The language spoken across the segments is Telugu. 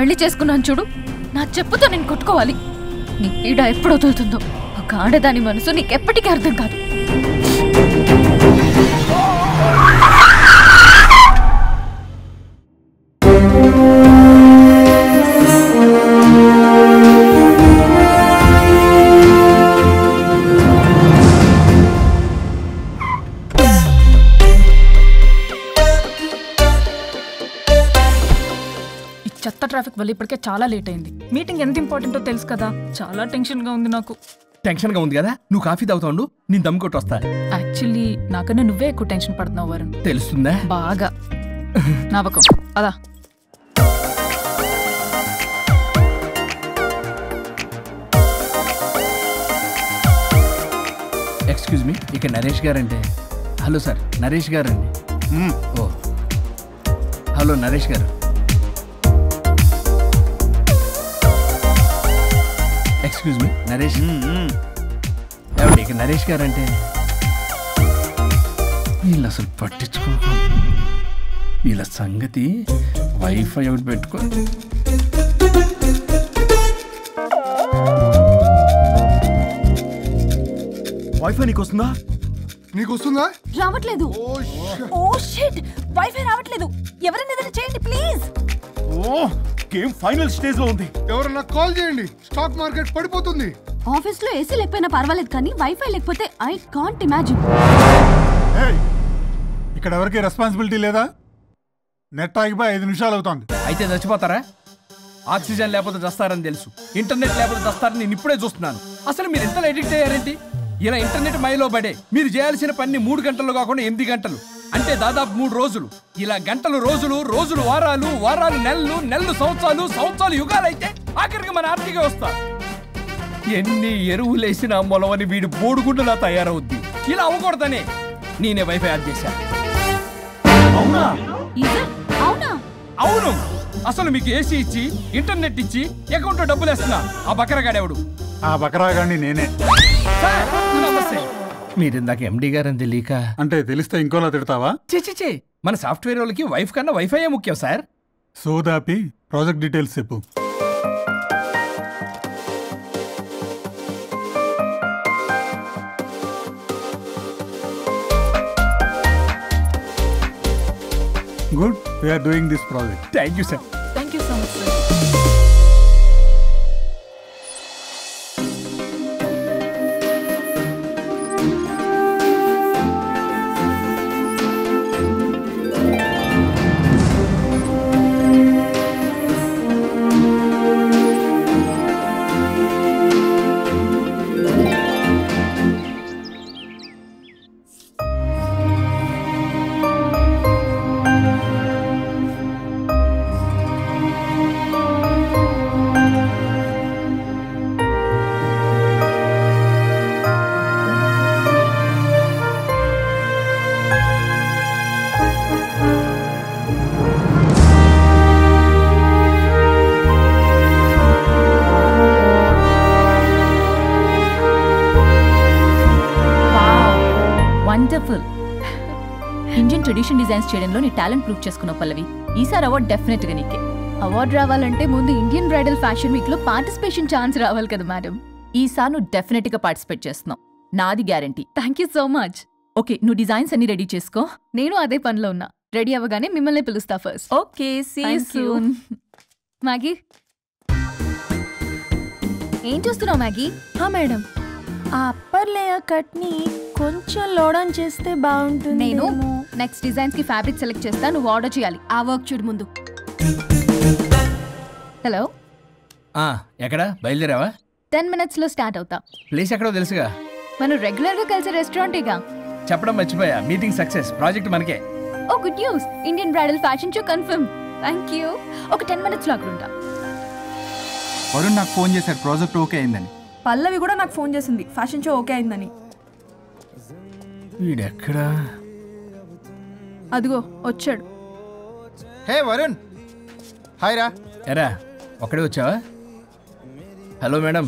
పెళ్లి చేసుకున్నాను చూడు, నా చెప్పుతో నేను కొట్టుకోవాలి. నీ పీడ ఎప్పుడు వదులుతుందో ఒక ఆడదాని మనసు నీకెప్పటికీ అర్థం కాదు. చెత్త ట్రాఫిక్ వల్ల ఇప్పటికే చాలా లేట్ అయింది. మీటింగ్ ఎంత ఇంపార్టెంటో తెలుసు కదా, చాలా టెన్షన్ గా ఉంది నాకు. టెన్షన్ గా ఉంది కదా, నువ్వు కాఫీ తాగుతావు, నేను దమ్ కొట్టి వస్తా. యాక్చువల్లీ నాకన్నా నువ్వే ఎక్కువ టెన్షన్ పడుతున్నావు వరుణ్. తెలుస్తుందా? బాగా నవ్వకం అదా. ఎక్స్క్యూజ్ మీ, ఇక్కడ Naresh guarantee. Hello sir, Naresh గారండి. ఓ హలో నరేష్ గారు. Excuse me Naresh. ఏమండి ఇక నరేష్ గారంటే. వీళ్ళు అసలు పట్టించుకో, వీళ్ళ సంగతి. వైఫై ఒకటి పెట్టుకో. వైఫై నీకు వస్తుందా? నీకు వస్తుందా? రావట్లేదు. ఓ షిట్, వైఫై రావట్లేదు. ఎవరైనా ఏదైనా చేయండి ప్లీజ్. ఓ గేమ్ ఫైనల్ స్టేజ్ లో ఉంది. ఎవరన్నా కాల్ చేయండి, స్టాక్ మార్కెట్ పడిపోతుంది. ఆఫీస్ లో ఏసీ లేకపోయినా పర్వాలేదు కానీ వైఫై లేకపోతే ఐ కాంట్ ఇమాజిన్. ఇక్కడ ఎవరికి రెస్పాన్సిబిలిటీ లేదా? నెట్ ఆగిపోయి 5 నిమిషాలు అవుతుంది. అయితే చచ్చిపోతారా? ఆక్సిజన్ లేకపోతే చస్తారని తెలుసు, ఇంటర్నెట్ లేకపోతే చస్తారని నేను ఇప్పుడే చూస్తున్నాను. అసలు మీరు ఎంత ఎడిక్ట్ అయ్యారేంటి? ఇలా ఇంటర్నెట్ మైలో పడే మీరు చేయాల్సిన పని 3 గంటలు కాకుండా 8 గంటలు, అంటే దాదాపు 3 రోజులు. ఇలా గంటలు రోజులు, రోజులు వారాలు, వారాలు నెలలు, నెలలు సంవత్సరాలు, సంవత్సరాలు యుగాలైతే ఆఖరికి మన ఆర్థిక వ్యవస్థ ఎన్ని ఎరువులేసిన మొలవని వీడు బోడుగుండులా తయారవుద్ది. ఇలా అవ్వకూడదనే నేనే వైఫై ఆన్ చేశాను. అవునా? అవునా? అవును. అసలు మీకు ఏసీ ఇచ్చి ఇంటర్నెట్ ఇచ్చి అకౌంట్ లో డబ్బులు వేస్తున్నా ఆ బకరగాడెవడు? ఆ బకరాగాడిని నేనే. మీరు ఇందాక ఎండి గారని తెలియక. అంటే తెలిస్తే ఇంకోలా తిడతావా? చే మన సాఫ్ట్వేర్ వాళ్ళకి వైఫ్ కన్నా వైఫై ముఖ్యం సార్. సోదాపి ప్రాజెక్ట్ డీటెయిల్స్ చెప్పు. Good, we are doing this project. Thank you sir. Thank you so much sir. Wonderful. Indian tradition designs చేయడంలో నీ టాలెంట్ ప్రూవ్ చేసుకున్నావు పల్లవి. ఈసారి అవార్డు డెఫినెట్ గా నీకే. అవార్డు రావాలంటే ముందు ఇండియన్ బ్రైడల్ ఫ్యాషన్ వీక్ లో పార్టిసిపేషన్ ఛాన్స్ రావాలి కదా మేడం. ఈసారి నువ్వు డెఫినెట్ గా పార్టిసిపేట్ చేస్తున్నావు, నాది guarantee. Thank you so much. Okay, నువ్వు డిజైన్స్ అన్ని రెడీ చేసుకో, నేను అదే పనిలో ఉన్నా. రెడీ అవ్వగానే మిమ్మల్ని పిలుస్తా first. Okay, see you soon. Maggie, ఏం చూస్తున్నావు మ్యాగీ? మేడం, ఆ అప్పర్ లేయర్ కట్ ని కొంచెం లోడౌన్ చేస్తే బాగుంటుంది. నేను నెక్స్ట్ డిజైన్స్ కి ఫ్యాబ్రిక్ సెలెక్ట్ చేస్తా, నువ్వు ఆర్డర్ చేయాలి. ఆ వర్క్ చూడు ముందు. హలో, ఎక్కడ బయలుదేరావా? 10 minutes లో స్టార్ట్ అవుతా. ప్లేస్ ఎక్కడో తెలుసుగా, మనం రెగ్యులర్ గా కలిసే రెస్టారెంటేగా. చెప్పడం మర్చిపోయా, మీటింగ్ సక్సెస్, ప్రాజెక్ట్ మనకే. Oh good news, Indian bridal fashion show confirm. Thank you. ఒక 10 minutes లో అక్కడ ఉంటా. వరుణ్ నాకు ఫోన్ చేశాడు, ప్రాజెక్ట్ ఓకే అయిందని. పల్లవి కూడా నాకు ఫోన్ చేసింది, ఫ్యాషన్ షో ఓకే అయిందని. వీడెక్కడా? అదిగో వచ్చాడు. హే వరుణ్, హాయ్ రా. ఎరా ఒక్కడే వచ్చావా? Hello madam.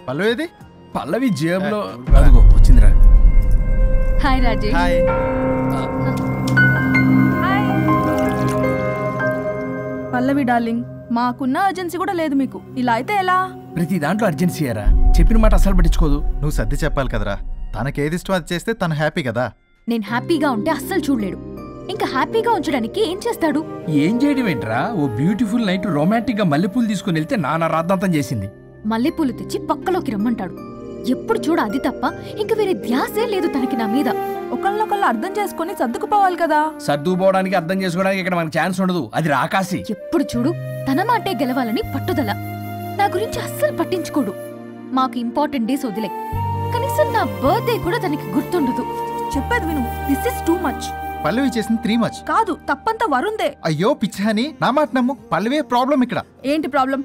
పల్లవి ఏది? పల్లవి జేబులో. అదిగో వచ్చిందిరా. హాయ్ రాజేష్. హాయ్. పల్లవి డార్లింగ్, మాకున్న అర్జెన్సీ కూడా లేదు మీకు. ఇలా అయితే ఎలా? ప్రతి దాంట్లో అర్జెన్సీ అరా, చెప్పిన మాట అసలు పట్టించుకోదు. నువ్వు సర్ది చెప్పాలి కదరా. తనకేది ఇష్టం అది చేస్తే తను హ్యాపీ కదా. నేను హ్యాపీగా ఉంటే అస్సలు చూడలేడు. ఇంకా హ్యాపీగా ఉంచడానికి ఏం చేస్తాడు? ఏం చేయడం ఏంట్రా, ఓ బ్యూటిఫుల్ నైట్ రొమాంటిక్ గా మల్లెపూలు తీసుకుని వెళ్తే నాన్న రాద్దాంతం చేసింది. మల్లెపూలు తెచ్చి పక్కలోకి రమ్మంటాడు. ఎప్పుడు చూడ అది తప్ప ఇంక వేరే ధ్యాసే లేదు తనకి నా మీద. ఒకళ్ళొకళ్ళు అర్థం చేసుకుని సర్దుకుపోవాలి కదా. సర్దుకుపోవడానికి అర్థం చేసుకోవడానికి ఇక్కడ మనకు ఛాన్స్ ఉండదు, అది రాకాసి. ఎప్పుడు చూడు తన మాటే గెలవాలని పట్టుదల. నా గురించి అస్సలు పట్టించుకోడు. మాకు ఇంపార్టెంట్ డేస్ వదిలే, కనీసం నా బర్త్డే కూడా తనకి గుర్తుండదు. చెప్పేది విను, దిస్ ఇస్ టూ మచ్. పల్లవి చేసింది 3 మచ్. కాదు, తప్పంతా వరుణ్దే. అయ్యో పిచ్చాని, నా మాట నమ్ము. పల్లవే ప్రాబ్లం ఇక్కడ. ఏంటి ప్రాబ్లం?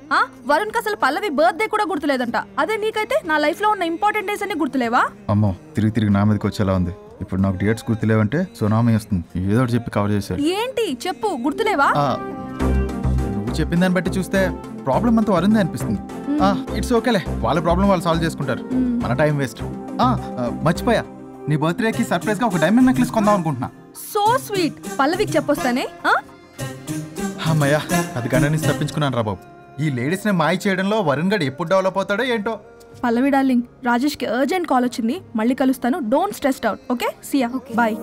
వరుణ్ కి అసలు పల్లవి బర్త్డే కూడా గుర్తులేదంట. అదే నీకైతే నా లైఫ్ లో ఉన్న ఇంపార్టెంట్ డేస్ అన్ని గుర్తులేవా? అమ్మో, తిరిగి నా మీదకి వచ్చేలా ఉంది. ఇప్పుడు నాకు డేట్స్ గుర్తులేవంటే సునామీ వస్తుంది. ఏదో ఒకటి చెప్పి కవర్ చేశారు. ఏంటి చెప్పు, గుర్తులేవా? నువ్వు చెప్పిన దాన్ని బట్టి చూస్తే ప్రాబ్లం అంతా వరుందే అనిపిస్తుంది. ఇట్స్ ఓకేలే, వాళ్ళ ప్రాబ్లం వాళ్ళు సాల్వ్ చేసుకుంటారు. మన టైం వేస్ట్. మర్చిపోయా, నీ బర్త్డేకి సర్ప్రైజ్ గా ఒక డైమండ్ నెక్లెస్ కొందాం అనుకుంటున్నా. So sweet. పల్లవికి చెప్పొస్తానే. అమ్మయ్యా, అది గంట నుంచి తప్పించుకున్నాను రా బాబు. ఈ లేడీస్ ని మాయ చేయడంలో వరుణ్ గడ్ ఎప్పుడు డెవలప్ అవుతాడో ఏంటో. పల్లవి డార్లింగ్, రాజేష్ కి అర్జెంట్ కాల్ వచ్చింది. మళ్ళీ కలుస్తాను. Don't stressed out. Okay, see ya, bye.